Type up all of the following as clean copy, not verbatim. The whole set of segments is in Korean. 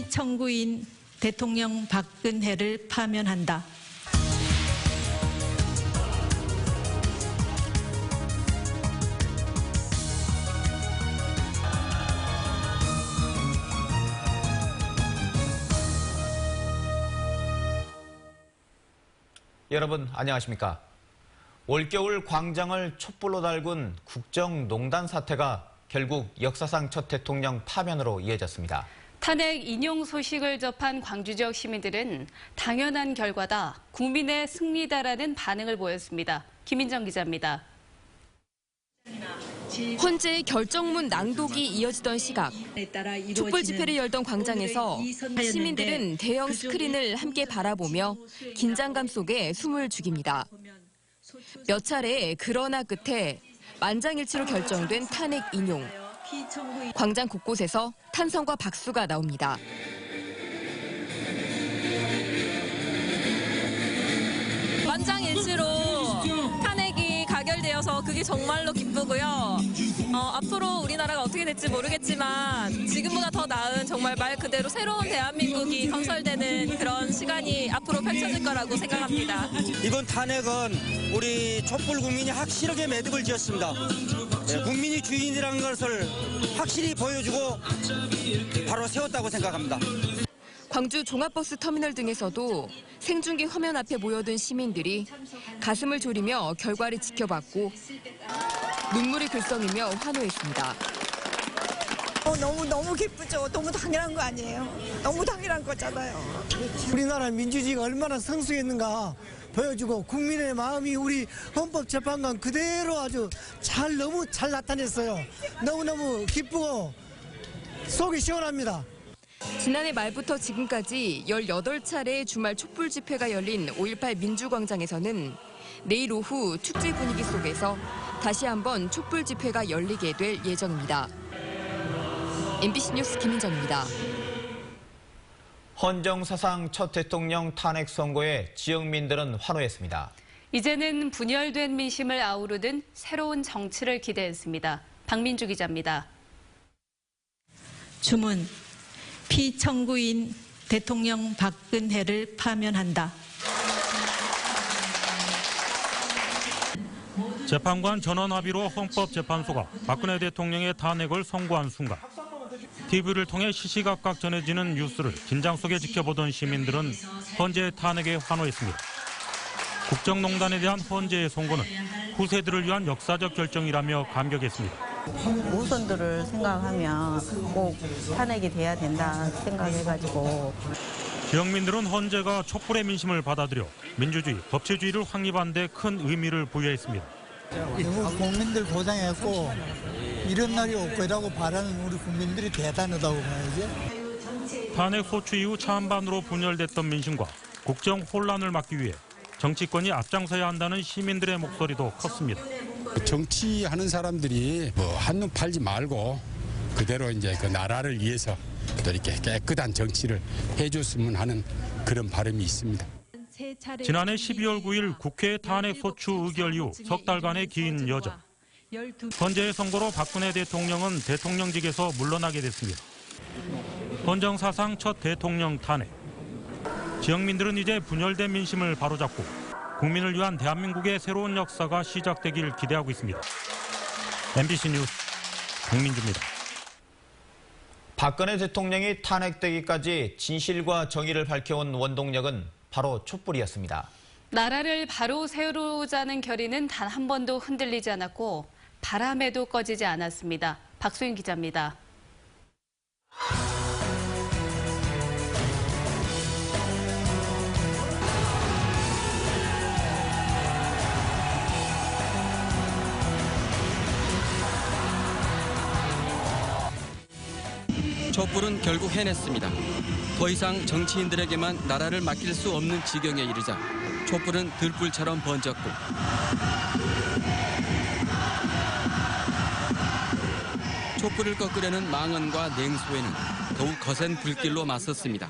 피청구인 대통령 박근혜를 파면한다. 여러분 안녕하십니까? 올겨울 광장을 촛불로 달군 국정농단 사태가 결국 역사상 첫 대통령 파면으로 이어졌습니다. 탄핵 인용 소식을 접한 광주지역 시민들은 당연한 결과다, 국민의 승리다라는 반응을 보였습니다. 김인정 기자입니다. 헌재의 결정문 낭독이 이어지던 시각, 촛불 집회를 열던 광장에서 시민들은 대형 스크린을 함께 바라보며 긴장감 속에 숨을 죽입니다. 몇 차례 그러나 끝에 만장일치로 결정된 탄핵 인용. 광장 곳곳에서 탄성과 박수가 나옵니다. 만장일치로 탄핵이 가결되어서 그게 정말로 기쁘고요. 앞으로 우리나라가 어떻게 될지 모르겠지만 지금보다 더 나은 정말 말 그대로 새로운 대한민국이 건설되는 그런 시간이 앞으로 펼쳐질 거라고 생각합니다. 이번 탄핵은 우리 촛불 국민이 확실하게 매듭을 지었습니다. 국민이 주인이라는 것을 확실히 보여주고 바로 세웠다고 생각합니다. 광주 종합버스 터미널 등에서도 생중계 화면 앞에 모여든 시민들이 가슴을 졸이며 결과를 지켜봤고 눈물이 글썽이며 환호했습니다. 너무 기쁘죠. 너무 당연한 거 아니에요. 너무 당연한 거잖아요. 우리나라 민주주의가 얼마나 성숙했는가 보여주고 국민의 마음이 우리 헌법재판관 그대로 아주 너무 잘 나타냈어요. 너무너무 기쁘고 속이 시원합니다. 지난해 말부터 지금까지 18차례의 주말 촛불 집회가 열린 5.18 민주광장에서는 내일 오후 축제 분위기 속에서 다시 한번 촛불 집회가 열리게 될 예정입니다. MBC 뉴스 김인정입니다. 헌정사상 첫 대통령 탄핵 선고에 지역민들은 환호했습니다. 이제는 분열된 민심을 아우르는 새로운 정치를 기대했습니다. 박민주 기자입니다. 주문, 피청구인 대통령 박근혜를 파면한다. 재판관 전원 합의로 헌법재판소가 박근혜 대통령의 탄핵을 선고한 순간 TV를 통해 시시각각 전해지는 뉴스를 긴장 속에 지켜보던 시민들은 헌재의 탄핵에 환호했습니다. 국정농단에 대한 헌재의 선고는 후세들을 위한 역사적 결정이라며 감격했습니다. 모선들을 생각하면 꼭 탄핵이 돼야 된다 생각해가지고. 지역민들은 헌재가 촛불의 민심을 받아들여 민주주의, 법치주의를 확립하는 데 큰 의미를 부여했습니다. 국민들 고생했고 이런 날이 올 거라고 바라는 우리 국민들이 대단하다고 봐야지. 탄핵 소추 이후 찬반으로 분열됐던 민심과 국정 혼란을 막기 위해 정치권이 앞장서야 한다는 시민들의 목소리도 컸습니다. 정치하는 사람들이 한눈 팔지 말고 그대로 이제 그 나라를 위해서 또 이렇게 깨끗한 정치를 해줬으면 하는 그런 바람이 있습니다. 지난해 12월 9일 국회 탄핵 소추 의결 이후 석 달간의 긴 여정. 헌재의 선고로 박근혜 대통령은 대통령직에서 물러나게 됐습니다. 헌정사상 첫 대통령 탄핵. 지역민들은 이제 분열된 민심을 바로잡고 국민을 위한 대한민국의 새로운 역사가 시작되길 기대하고 있습니다. MBC 뉴스 박민주입니다. 박근혜 대통령이 탄핵되기까지 진실과 정의를 밝혀온 원동력은 바로 촛불이었습니다. 나라를 바로 세우자는 결의는 단 한 번도 흔들리지 않았고 바람에도 꺼지지 않았습니다. 박소인 기자입니다. 촛불은 결국 해냈습니다. 더 이상 정치인들에게만 나라를 맡길 수 없는 지경에 이르자 촛불은 들불처럼 번졌고 촛불을 꺾으려는 망언과 냉소에는 더욱 거센 불길로 맞섰습니다.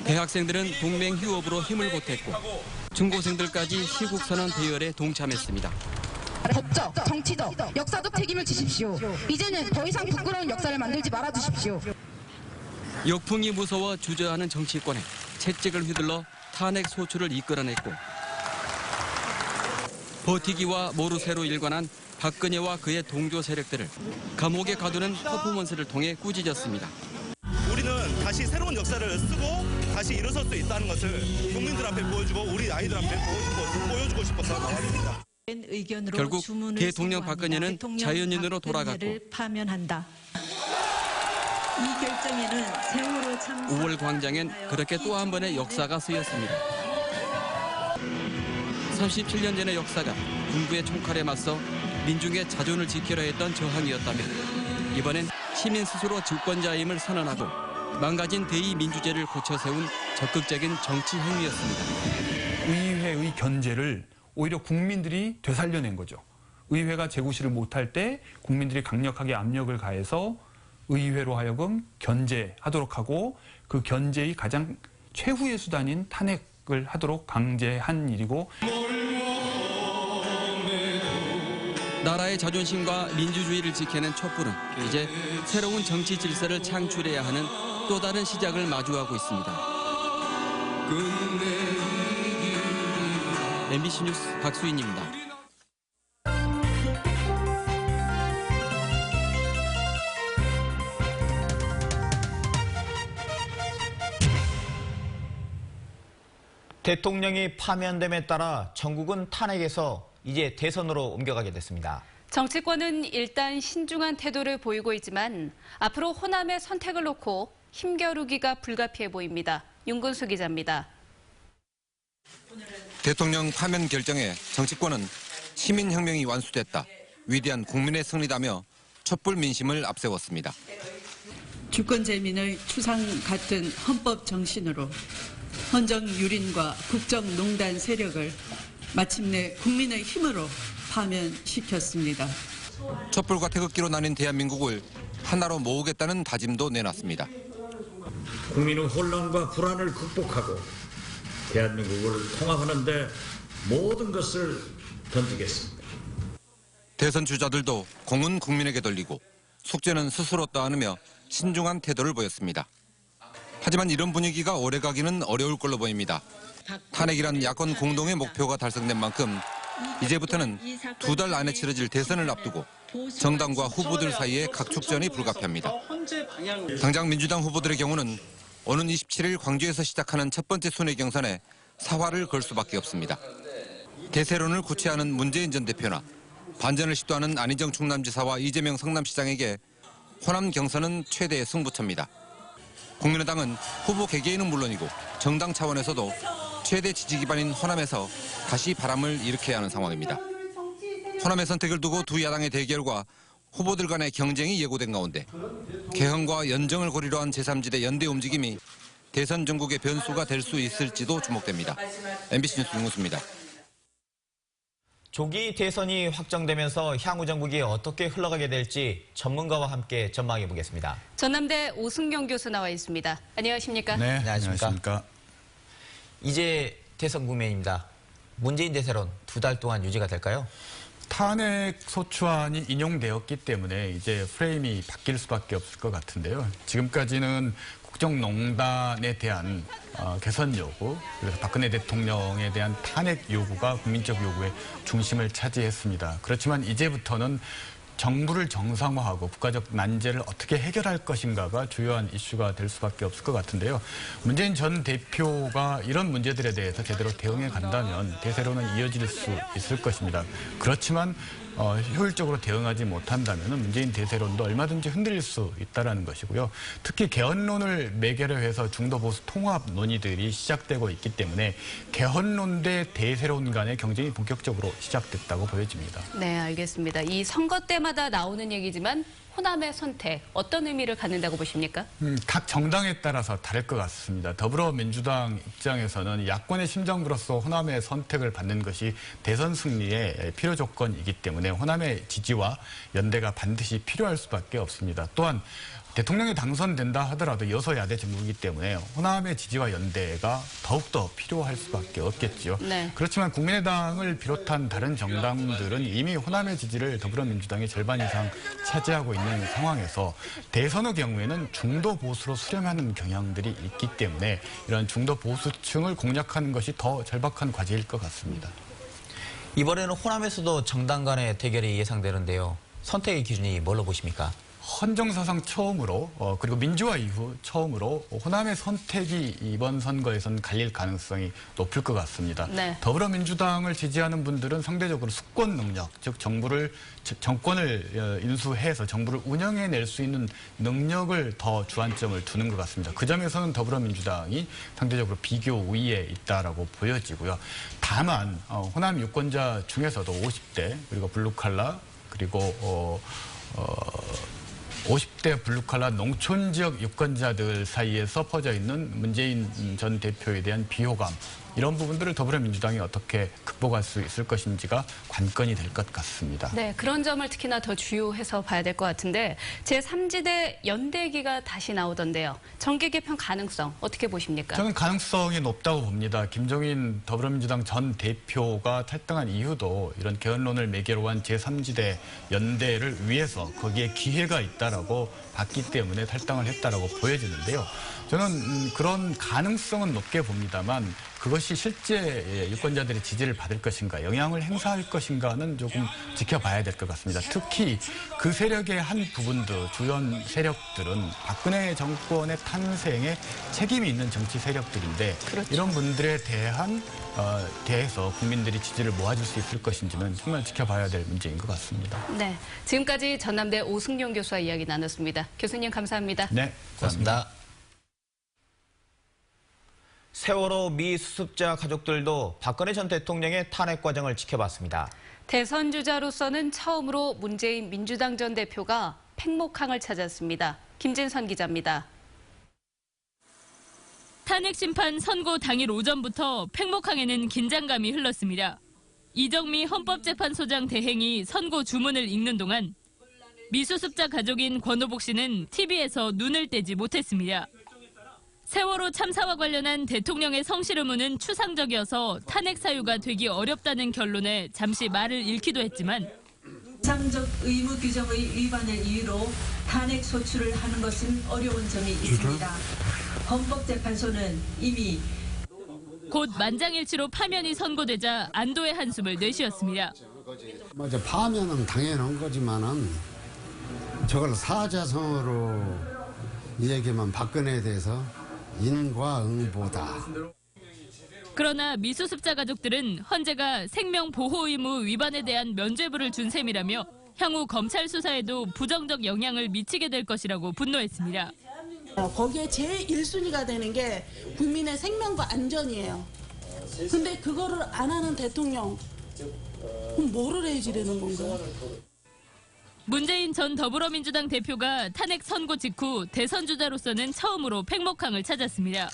대학생들은 동맹휴업으로 힘을 보탰고 중고생들까지 시국선언 대열에 동참했습니다. 법적, 정치적, 역사적 책임을 지십시오. 이제는 더 이상 부끄러운 역사를 만들지 말아주십시오. 역풍이 무서워 주저하는 정치권에 채찍을 휘둘러 탄핵 소추를 이끌어냈고 버티기와 모르쇠로 일관한 박근혜와 그의 동조 세력들을 감옥에 가두는 퍼포먼스를 통해 꾸짖었습니다. 우리는 다시 새로운 역사를 쓰고 다시 일어설 수 있다는 것을 국민들 앞에 보여주고 우리 아이들한테 보여주고 싶어서 나왔습니다. 결국 대통령 박근혜는 자연인으로 돌아갔고 파면한다. 이 결정에는 세월호 참사 5월 광장엔 그렇게 또 한 번의 역사가 쓰였습니다. 37년 전의 역사가 군부의 총칼에 맞서 민중의 자존을 지키려 했던 저항이었다면 이번엔 시민 스스로 주권자임을 선언하고 망가진 대의민주제를 고쳐 세운 적극적인 정치 행위였습니다. 의회의 견제를 오히려 국민들이 되살려낸 거죠. 의회가 재구시를 못할 때 국민들이 강력하게 압력을 가해서 의회로 하여금 견제하도록 하고 그 견제의 가장 최후의 수단인 탄핵을 하도록 강제한 일이고 나라의 자존심과 민주주의를 지키는 촛불은 이제 새로운 정치 질서를 창출해야 하는 또 다른 시작을 마주하고 있습니다. MBC 뉴스 박수인입니다. 대통령이 파면됨에 따라 전국은 탄핵에서 이제 대선으로 옮겨가게 됐습니다. 정치권은 일단 신중한 태도를 보이고 있지만 앞으로 호남의 선택을 놓고 힘겨루기가 불가피해 보입니다. 윤근수 기자입니다. 대통령 파면 결정에 정치권은 시민혁명이 완수됐다, 위대한 국민의 승리다며 촛불 민심을 앞세웠습니다. 주권재민의 추상 같은 헌법 정신으로 헌정유린과 국정농단 세력을 마침내 국민의 힘으로 파면시켰습니다. 촛불과 태극기로 나뉜 대한민국을 하나로 모으겠다는 다짐도 내놨습니다. 국민의 혼란과 불안을 극복하고 대한민국을 통합하는 데 모든 것을 던지겠습니다. 대선 주자들도 공은 국민에게 돌리고 숙제는 스스로 떠안으며 신중한 태도를 보였습니다. 하지만 이런 분위기가 오래가기는 어려울 걸로 보입니다. 탄핵이란 야권 공동의 목표가 달성된 만큼 이제부터는 2달 안에 치러질 대선을 앞두고 정당과 후보들 사이의 각축전이 불가피합니다. 당장 민주당 후보들의 경우는 오는 27일 광주에서 시작하는 첫 번째 순회 경선에 사활을 걸 수밖에 없습니다. 대세론을 구체하는 문재인 전 대표나 반전을 시도하는 안희정 충남지사와 이재명 성남시장에게 호남 경선은 최대의 승부처입니다. 국민의당은 후보 개개인은 물론이고 정당 차원에서도 최대 지지 기반인 호남에서 다시 바람을 일으켜야 하는 상황입니다. 호남의 선택을 두고 두 야당의 대결과 후보들 간의 경쟁이 예고된 가운데 개헌과 연정을 고리로 한 제3지대 연대 움직임이 대선 전국의 변수가 될 수 있을지도 주목됩니다. MBC 뉴스 윤근수입니다. 조기 대선이 확정되면서 향후 전국이 어떻게 흘러가게 될지 전문가와 함께 전망해 보겠습니다. 전남대 오승경 교수 나와 있습니다. 안녕하십니까? 네, 안녕하십니까? 이제 대선 국면입니다. 문재인 대세론 2달 동안 유지가 될까요? 탄핵 소추안이 인용되었기 때문에 이제 프레임이 바뀔 수밖에 없을 것 같은데요. 지금까지는 국정농단에 대한 개선 요구, 그래서 박근혜 대통령에 대한 탄핵 요구가 국민적 요구의 중심을 차지했습니다. 그렇지만 이제부터는 정부를 정상화하고 국가적 난제를 어떻게 해결할 것인가가 주요한 이슈가 될 수밖에 없을 것 같은데요. 문재인 전 대표가 이런 문제들에 대해서 제대로 대응해 간다면 대세로는 이어질 수 있을 것입니다. 그렇지만 효율적으로 대응하지 못한다면 문재인 대세론도 얼마든지 흔들릴 수 있다는 것이고요. 특히 개헌론을 매개로 해서 중도 보수 통합 논의들이 시작되고 있기 때문에 개헌론 대 대세론 간의 경쟁이 본격적으로 시작됐다고 보여집니다. 네, 알겠습니다. 이 선거 때마다 나오는 얘기지만 호남의 선택, 어떤 의미를 갖는다고 보십니까? 각 정당에 따라서 다를 것 같습니다. 더불어민주당 입장에서는 야권의 심장부로서 호남의 선택을 받는 것이 대선 승리의 필요 조건이기 때문에 호남의 지지와 연대가 반드시 필요할 수밖에 없습니다. 또한 대통령이 당선된다 하더라도 여소야대 정부이기 때문에 호남의 지지와 연대가 더욱더 필요할 수밖에 없겠죠. 네. 그렇지만 국민의당을 비롯한 다른 정당들은 이미 호남의 지지를 더불어민주당이 절반 이상 차지하고 있는 상황에서 대선의 경우에는 중도 보수로 수렴하는 경향들이 있기 때문에 이런 중도 보수층을 공략하는 것이 더 절박한 과제일 것 같습니다. 이번에는 호남에서도 정당 간의 대결이 예상되는데요. 선택의 기준이 뭘로 보십니까? 헌정사상 처음으로 그리고 민주화 이후 처음으로 호남의 선택이 이번 선거에서는 갈릴 가능성이 높을 것 같습니다. 네. 더불어민주당을 지지하는 분들은 상대적으로 수권 능력, 즉 정권을 인수해서 정부를 운영해낼 수 있는 능력을 더 주안점을 두는 것 같습니다. 그 점에서는 더불어민주당이 상대적으로 비교 우위에 있다라고 보여지고요. 다만 호남 유권자 중에서도 50대 그리고 블루칼라 그리고 50대 블루칼라 농촌 지역 유권자들 사이에서 퍼져 있는 문재인 전 대표에 대한 비호감, 이런 부분들을 더불어민주당이 어떻게 극복할 수 있을 것인지가 관건이 될 것 같습니다. 네, 그런 점을 특히나 더 주요해서 봐야 될 것 같은데 제3지대 연대기가 다시 나오던데요. 정계 개편 가능성 어떻게 보십니까? 저는 가능성이 높다고 봅니다. 김종인 더불어민주당 전 대표가 탈당한 이유도 이런 개헌론을 매개로 한 제3지대 연대를 위해서 거기에 기회가 있다라고 봤기 때문에 탈당을 했다라고 보여지는데요. 저는 그런 가능성은 높게 봅니다만 그것이 실제 유권자들의 지지를 받을 것인가, 영향을 행사할 것인가는 조금 지켜봐야 될 것 같습니다. 특히 그 세력의 한 부분들, 주연 세력들은 박근혜 정권의 탄생에 책임이 있는 정치 세력들인데 그렇죠. 이런 분들에 대해서 국민들이 지지를 모아줄 수 있을 것인지는 정말 지켜봐야 될 문제인 것 같습니다. 네, 지금까지 전남대 오승용 교수와 이야기 나눴습니다. 교수님 감사합니다. 네, 고맙습니다. 세월호 미 수습자 가족들도 박근혜 전 대통령의 탄핵 과정을 지켜봤습니다. 대선 주자로서는 처음으로 문재인 민주당 전 대표가 팽목항을 찾았습니다. 김진선 기자입니다. 탄핵 심판 선고 당일 오전부터 팽목항에는 긴장감이 흘렀습니다. 이정미 헌법재판소장 대행이 선고 주문을 읽는 동안 미수습자 가족인 권오복 씨는 TV에서 눈을 떼지 못했습니다. 세월호 참사와 관련한 대통령의 성실 의무는 추상적이어서 탄핵 사유가 되기 어렵다는 결론에 잠시 말을 잃기도 했지만 추상적 의무 규정의 위반을 이유로 탄핵 소추를 하는 것은 어려운 점이 있습니다. 헌법재판소는 이미 곧 만장일치로 파면이 선고되자 안도의 한숨을 내쉬었습니다. 이제 파면은 당연한 거지만은 저걸 사자성어로 얘기하면 박근혜에 대해서 인과응보다. 그러나 미수습자 가족들은 헌재가 생명보호 의무 위반에 대한 면죄부를 준 셈이라며 향후 검찰 수사에도 부정적 영향을 미치게 될 것이라고 분노했습니다. 거기에 제일 1순위가 되는 게 국민의 생명과 안전이에요. 근데 그거를 안 하는 대통령, 그럼 뭐를 해지려는 건가요? 문재인 전 더불어민주당 대표가 탄핵 선고 직후 대선 주자로서는 처음으로 팽목항을 찾았습니다.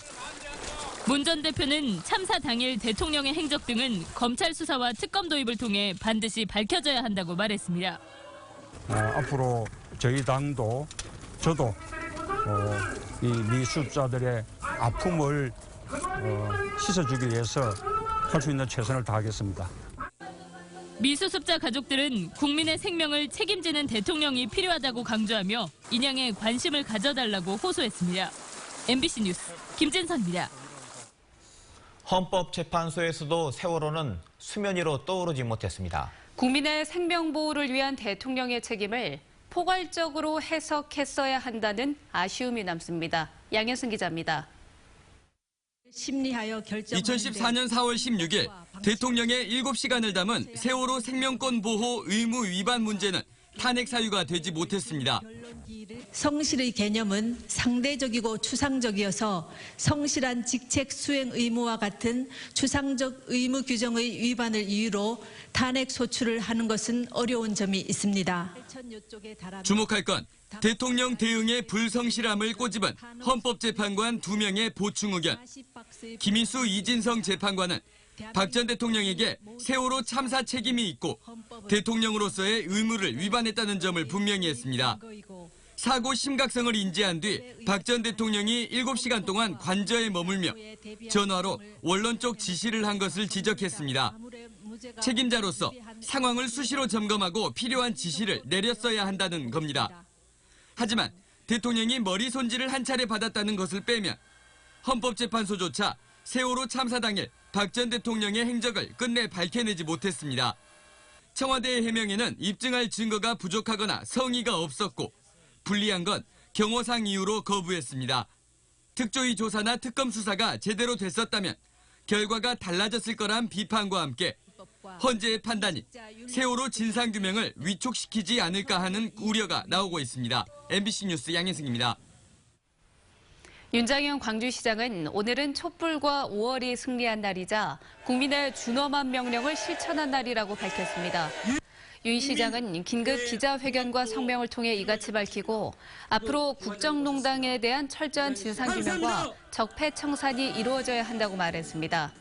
문 전 대표는 참사 당일 대통령의 행적 등은 검찰 수사와 특검 도입을 통해 반드시 밝혀져야 한다고 말했습니다. 앞으로 저희 당도 저도 이 미수습자들의 아픔을 씻어주기 위해서 할 수 있는 최선을 다하겠습니다. 미수습자 가족들은 국민의 생명을 책임지는 대통령이 필요하다고 강조하며 인양에 관심을 가져달라고 호소했습니다. MBC 뉴스 김진선입니다. 헌법재판소에서도 세월호는 수면 위로 떠오르지 못했습니다. 국민의 생명 보호를 위한 대통령의 책임을 포괄적으로 해석했어야 한다는 아쉬움이 남습니다. 양현승 기자입니다. 2014년 4월 16일 대통령의 7시간을 담은 세월호 생명권 보호 의무 위반 문제는 탄핵 사유가 되지 못했습니다. 성실의 개념은 상대적이고 추상적이어서 성실한 직책 수행 의무와 같은 추상적 의무 규정의 위반을 이유로 탄핵 소추를 하는 것은 어려운 점이 있습니다. 주목할 건 대통령 대응의 불성실함을 꼬집은 헌법재판관 2명의 보충 의견. 김인수 이진성 재판관은 박 전 대통령에게 세월호 참사 책임이 있고 대통령으로서의 의무를 위반했다는 점을 분명히 했습니다. 사고 심각성을 인지한 뒤 박 전 대통령이 7시간 동안 관저에 머물며 전화로 원론 쪽 지시를 한 것을 지적했습니다. 책임자로서 상황을 수시로 점검하고 필요한 지시를 내렸어야 한다는 겁니다. 하지만 대통령이 머리 손질을 한 차례 받았다는 것을 빼면 헌법재판소조차 세월호 참사 당일 박 전 대통령의 행적을 끝내 밝혀내지 못했습니다. 청와대의 해명에는 입증할 증거가 부족하거나 성의가 없었고 불리한 건 경호상 이유로 거부했습니다. 특조위 조사나 특검 수사가 제대로 됐었다면 결과가 달라졌을 거란 비판과 함께 헌재의 판단이 세월호 진상규명을 위촉시키지 않을까 하는 우려가 나오고 있습니다. MBC 뉴스 양현승입니다. 윤장현 광주시장은 오늘은 촛불과 5월이 승리한 날이자 국민의 준엄한 명령을 실천한 날이라고 밝혔습니다. 윤 시장은 긴급 기자회견과 성명을 통해 이같이 밝히고 앞으로 국정농단에 대한 철저한 진상규명과 적폐청산이 이루어져야 한다고 말했습니다.